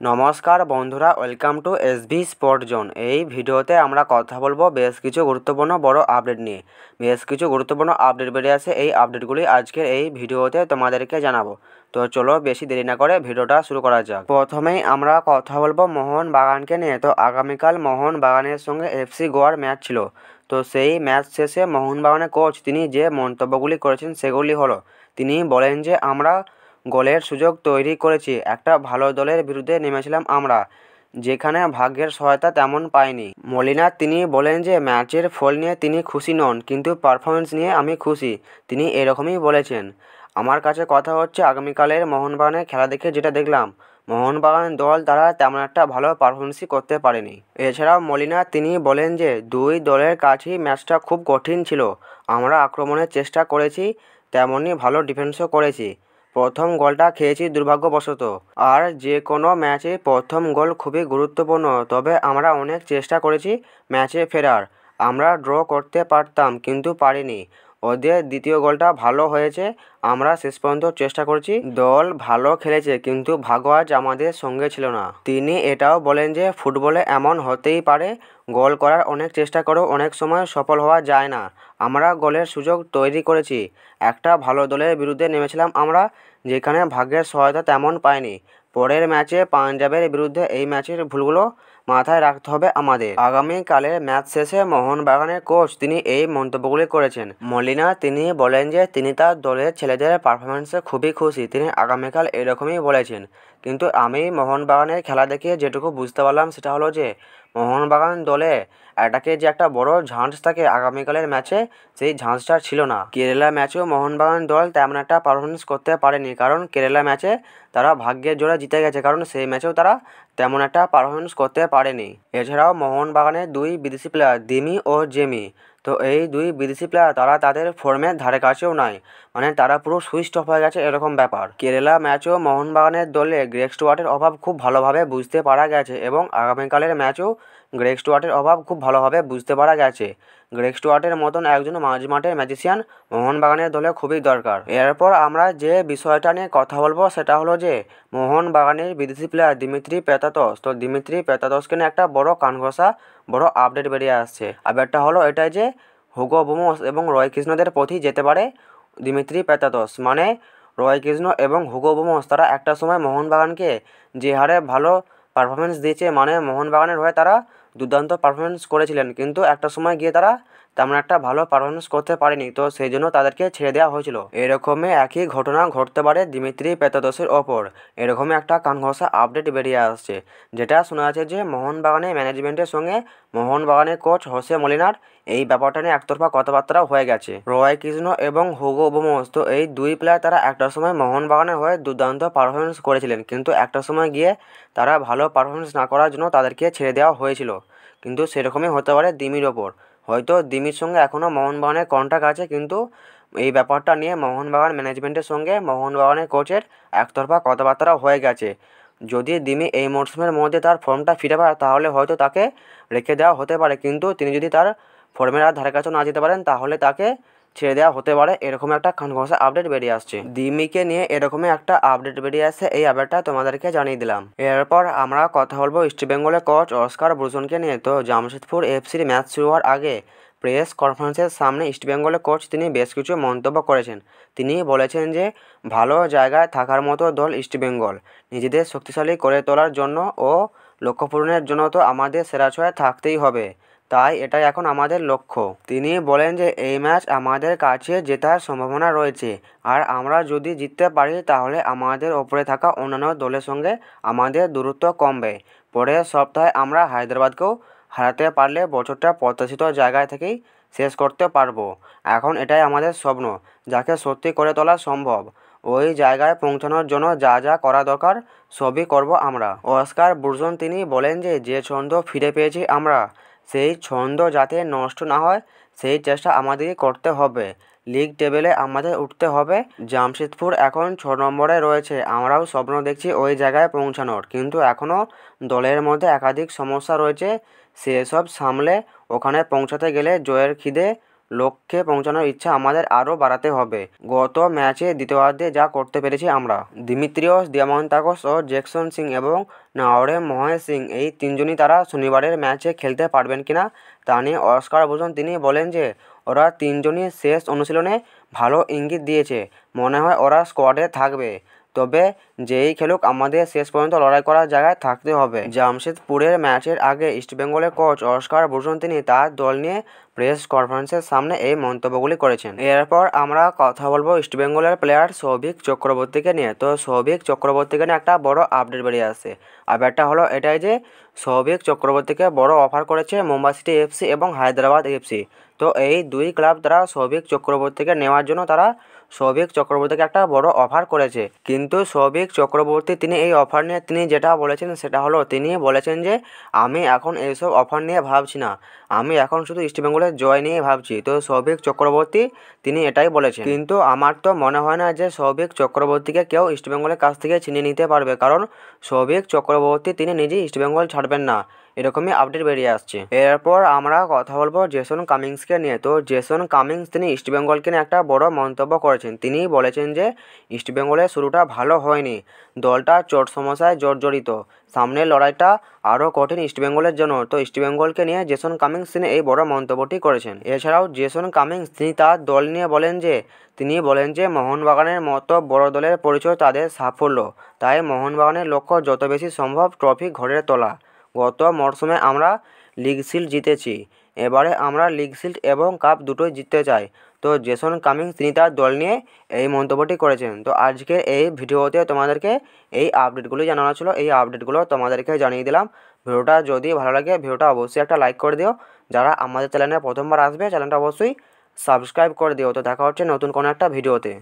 নমস্কার বন্ধুরা, welcome to SV sport zone. এই ভিডিওতে আমরা কথা বলবো বেশ কিছু গুরুত্বপূর্ণ বড় আপডেট নিয়ে। বেশ কিছু গুরুত্বপূর্ণ আপডেট বেরিয়ে আসে, এই আপডেটগুলি আজকের এই ভিডিওতে তোমাদেরকে জানাবো। তো চলো বেশি দেরি না করে ভিডিওটা শুরু করা যাক। প্রথমেই আমরা কথা বলবো মোহনবাগানকে নিয়ে। তো আগামীকাল মোহনবাগানের সঙ্গে এফসি গোয়ার ম্যাচ ছিল। তো সেই ম্যাচ শেষে মোহনবাগানের কোচ তিনি যে মন্তব্যগুলি করেছেন সেগুলি হলো, তিনি বলেন যে আমরা গোলের সুযোগ তৈরি করেছি, একটা ভালো দলের বিরুদ্ধে নেমেছিলাম আমরা, যেখানে ভাগ্যের সহায়তা তেমন পাইনি। মলিনা তিনি বলেন যে ম্যাচের ফল নিয়ে তিনি খুশি নন, কিন্তু পারফরমেন্স নিয়ে আমি খুশি, তিনি এরকমই বলেছেন। আমার কাছে কথা হচ্ছে আগামীকালের মোহনবাগানের খেলা দেখে যেটা দেখলাম, মোহনবাগান দল তারা তেমন একটা ভালো পারফরমেন্সই করতে পারেনি। এছাড়াও মলিনা তিনি বলেন যে দুই দলের কাছেই ম্যাচটা খুব কঠিন ছিল, আমরা আক্রমণের চেষ্টা করেছি, তেমনই ভালো ডিফেন্সও করেছি। প্রথম গোলটা খেয়েছি দুর্ভাগ্যবশত, আর যে কোনো ম্যাচে প্রথম গোল খুবই গুরুত্বপূর্ণ, তবে আমরা অনেক চেষ্টা করেছি ম্যাচে ফেরার, আমরা ড্র করতে পারতাম কিন্তু পারিনি। ওদের দ্বিতীয় গোলটা ভালো হয়েছে, আমরা শেষ পর্যন্ত চেষ্টা করেছি, দল ভালো খেলেছে কিন্তু ভাগ্য আজ আমাদের সঙ্গে ছিল না। তিনি এটাও বলেন যে ফুটবলে এমন হতেই পারে, গোল করার অনেক চেষ্টা করেও অনেক সময় সফল হওয়া যায় না, আমরা গোলের সুযোগ তৈরি করেছি, একটা ভালো দলের বিরুদ্ধে নেমেছিলাম আমরা, যেখানে ভাগ্যের সহায়তা তেমন পাইনি। পরের ম্যাচে পাঞ্জাবের বিরুদ্ধে এই ম্যাচের ভুলগুলো মাথায় রাখতে হবে আমাদের। আগামীকালের ম্যাচ শেষে মোহনবাগানের কোচ তিনি এই মন্তব্যগুলি করেছেন। মলিনা তিনি বলেন যে তিনি তার দলের ছেলেদের পারফরমেন্সে খুবই খুশি, তিনি আগামীকাল এরকমই বলেছেন। কিন্তু আমি মোহনবাগানের খেলা দেখে যেটুকু বুঝতে পারলাম সেটা হলো যে মোহনবাগান দলে অ্যাটাকে যে একটা বড় ঝাঁজ থাকে আগামীকালের ম্যাচে, সেই ঝাঁজটা ছিল না। কেরালা ম্যাচেও মোহনবাগান দল তেমন একটা পারফরমেন্স করতে পারেনি, কারণ কেরালা ম্যাচে তারা ভাগ্যের জোরে জিতে গেছে, কারণ সেই ম্যাচেও তারা তেমন একটা পারফরমেন্স করতে পারেনি। এছাড়াও মোহনবাগানের দুই বিদেশি প্লেয়ার দিমি ও জেমি, তো এই দুই বিদেশি প্লেয়ার তারা তাদের ফর্মের ধারে কাছেও নাই, মানে তারা পুরো সুইচ অফ হয়ে গেছে এরকম ব্যাপার। কেরালা ম্যাচেও মোহনবাগানের দলে গ্রেগ স্টুয়ার্টের অভাব খুব ভালোভাবে বুঝতে পারা গেছে, এবং আগামীকালের ম্যাচেও গ্রেগ স্টুয়ার্টের অভাব খুব ভালোভাবে বুঝতে পারা গেছে। গ্রেগ স্টুয়ার্টের মতন একজন মাঝমাঠের ম্যাজিশিয়ান মোহনবাগানের দলে খুবই দরকার। এরপর আমরা যে বিষয়টা নিয়ে কথা বলবো সেটা হলো যে মোহনবাগানের বিদেশি প্লেয়ার দিমিত্রি পেতাতস। তো দিমিত্রি পেতাতসকে নিয়ে একটা বড় কানঘষা বড় আপডেট বেরিয়ে আসছে। আপডেটটা হলো এটাই যে হুগো বুমোস এবং রয় কৃষ্ণদের প্রতি যেতে পারে দিমিত্রি পেতাতস। মানে রয় কৃষ্ণ এবং হুগো বুমোস তারা একটা সময় মোহনবাগানকে যে হারে ভালো পারফরমেন্স দিয়েছে, মানে মোহনবাগানের হয়ে তারা দুর্দান্ত পারফরমেন্স করেছিলেন, কিন্তু একটা সময় গিয়ে তারা তেমন একটা ভালো পারফরমেন্স করতে পারেনি, তো সেই জন্য তাদেরকে ছেড়ে দেওয়া হয়েছিল। এরকমই একই ঘটনা ঘটতে পারে দিমিত্রি পেতাতসের ওপর, এরকমই একটা কানঘষা আপডেট বেরিয়ে আসছে, যেটা শোনা যাচ্ছে যে মোহনবাগানের ম্যানেজমেন্টের সঙ্গে মোহনবাগানের কোচ হোসে মলিনার এই ব্যাপারটা নিয়ে একতরফা কথাবার্তাও হয়ে গেছে। রয় কৃষ্ণ এবং হুগো বুমোস, তো এই দুই প্লেয়ার তারা একটা সময় মোহনবাগানের হয়ে দুর্দান্ত পারফরমেন্স করেছিলেন, কিন্তু একটা সময় গিয়ে তারা ভালো পারফরমেন্স না করার জন্য তাদেরকে ছেড়ে দেওয়া হয়েছিল। কিন্তু সেরকমই হতে পারে দিমির ওপর, হয়তো দিমির সঙ্গে এখনও মোহনবাগানের কন্ট্রাক্ট আছে, কিন্তু এই ব্যাপারটা নিয়ে মোহনবাগান ম্যানেজমেন্টের সঙ্গে মোহনবাগানের কোচের একতরফা কথাবার্তাও হয়ে গেছে। যদি দিমি এই মরশুমের মধ্যে তার ফর্মটা ফিরে পায় তাহলে হয়তো তাকে রেখে দেওয়া হতে পারে, কিন্তু তিনি যদি তার ফর্মের আর ধারে কাছেও না যেতে পারেন তাহলে তাকে ছেড়ে দেওয়া হতে পারে, এরকম একটা কানঘষা আপডেট বেরিয়ে আসছে। দিমিকে নিয়ে এরকমই একটা আপডেট বেরিয়ে আসছে, এই আপডেটটা তোমাদেরকে জানিয়ে দিলাম। এরপর আমরা কথা বলবো ইস্টবেঙ্গলের কোচ অস্কার ব্রুজনকে নিয়ে। তো জামশেদপুর এফসির ম্যাচ শুরু হওয়ার আগে প্রেস কনফারেন্সের সামনে ইস্টবেঙ্গলের কোচ তিনি বেশ কিছু মন্তব্য করেছেন। তিনি বলেছেন যে ভালো জায়গায় থাকার মতো দল ইস্টবেঙ্গল, নিজেদের শক্তিশালী করে তোলার জন্য ও লক্ষ্য পূরণের জন্য তো আমাদের সেরা ছয়ে থাকতেই হবে, তাই এটাই এখন আমাদের লক্ষ্য। তিনি বলেন যে এই ম্যাচ আমাদের কাছে জেতার সম্ভাবনা রয়েছে, আর আমরা যদি জিততে পারি তাহলে আমাদের ওপরে থাকা অন্যান্য দলের সঙ্গে আমাদের দূরত্ব কমবে। পরের সপ্তাহে আমরা হায়দ্রাবাদকেও হারাতে পারলে বছরটা প্রত্যাশিত জায়গায় থেকেই শেষ করতে পারবো। এখন এটাই আমাদের স্বপ্ন, যাকে সত্যি করে তোলা সম্ভব। ওই জায়গায় পৌঁছানোর জন্য যা যা করা দরকার সবই করব আমরা। অস্কার ব্রুজন তিনি বলেন যে যে ছন্দ ফিরে পেয়েছি আমরা, সেই ছন্দ যাতে নষ্ট না হয় সেই চেষ্টা আমাদেরই করতে হবে। লিগ টেবিলে আমাদের উঠতে হবে। জামশেদপুর এখন 6 নম্বরে রয়েছে, আমরাও স্বপ্ন দেখছি ওই জায়গায় পৌঁছানোর, কিন্তু এখনও দলের মধ্যে একাধিক সমস্যা রয়েছে, সেসব সামলে ওখানে পৌঁছাতে গেলে জয়ের খিদে লক্ষ্যে পৌঁছানোর ইচ্ছা আমাদের আরও বাড়াতে হবে। গত ম্যাচে দ্বিতীয়ার্ধে যা করতে পেরেছি আমরা, দিমিত্রিয়স দিয়ামন্তাকস ও জ্যাকসন সিং এবং নাওরে মহেশ সিং এই তিনজনই তারা শনিবারের ম্যাচে খেলতে পারবেন কিনা তা নিয়ে অস্কার ভূষণ তিনি বলেন যে ওরা তিনজনই শেষ অনুশীলনে ভালো ইঙ্গিত দিয়েছে, মনে হয় ওরা স্কোয়াডে থাকবে। তবে যেই খেলুক আমাদের শেষ পর্যন্ত লড়াই করার জায়গায় থাকতে হবে। জামশেদপুরের ম্যাচের আগে ইস্টবেঙ্গলের কোচ অস্কার ভূষণ তিনি তার দল নিয়ে প্রেস কনফারেন্সের সামনে এই মন্তব্যগুলি করেছেন। এরপর আমরা কথা বলবো ইস্টবেঙ্গলের প্লেয়ার সৌভিক চক্রবর্তীকে নিয়ে। তো সৌভিক চক্রবর্তীকে নিয়ে একটা বড় আপডেট বেরিয়ে আসছে। আপডেটটা হলো এটাই যে সৌভিক চক্রবর্তীকে বড় অফার করেছে মুম্বাই সিটি এফসি এবং হায়দ্রাবাদ এফসি। তো এই দুই ক্লাব তারা সৌভিক চক্রবর্তীকে নেওয়ার জন্য তারা সৌভিক চক্রবর্তীকে একটা বড় অফার করেছে। কিন্তু সৌভিক চক্রবর্তী তিনি এই অফার নিয়ে তিনি যেটা বলেছেন সেটা হলো তিনি বলেছেন যে আমি এখন এইসব অফার নিয়ে ভাবছি না, আমি এখন শুধু ইস্টবেঙ্গলের জয় নিয়ে ভাবছি। তো সৌভিক চক্রবর্তী তিনি এটাই বলেছেন। কিন্তু আমার তো মনে হয় না যে সৌভিক চক্রবর্তীকে কেউ ইস্টবেঙ্গলের কাছ থেকে ছিনিয়ে নিতে পারবে, কারণ সৌভিক চক্রবর্তী তিনি নিজেই ইস্টবেঙ্গল ছাড়বেন না, এরকমই আপডেট বেরিয়ে আসছে। এরপর আমরা কথা বলবো জেসন কামিংসকে নিয়ে। তো জেসন কামিংস তিনি ইস্টবেঙ্গলকে নিয়ে একটা বড় মন্তব্য করেছেন। তিনি বলেছেন যে ইস্টবেঙ্গলের শুরুটা ভালো হয়নি, দলটা চোট সমস্যায় জর্জরিত, সামনের লড়াইটা আরও কঠিন ইস্টবেঙ্গলের জন্য। তো ইস্টবেঙ্গলকে নিয়ে জেসন কামিংস তিনি এই বড় মন্তব্যটি করেছেন। এছাড়াও জেসন কামিংস তিনি তার দল নিয়ে বলেন যে মোহনবাগানের মতো বড় দলের পরিচয় তাদের সাফল্য, তাই মোহনবাগানের লক্ষ্য যত বেশি সম্ভব ট্রফি ঘরে তোলা। গত মরশুমে আমরা লিগ শিল্ড জিতেছি, এবারে আমরা লিগ শিল্ড এবং কাপ দুটোই জিততে চাই। তো জেসন কামিংস তিনি তার দল নিয়ে এই মন্তব্যটি করেছেন। তো আজকের এই ভিডিওতে তোমাদেরকে এই আপডেটগুলি জানানো ছিল, এই আপডেটগুলো তোমাদেরকে জানিয়ে দিলাম। ভিডিওটা যদি ভালো লাগে ভিডিওটা অবশ্যই একটা লাইক করে দিও। যারা আমাদের চ্যানেলে প্রথমবার আসবে চ্যানেলটা অবশ্যই সাবস্ক্রাইব করে দিও। তো দেখা হচ্ছে নতুন কোনো একটা ভিডিওতে।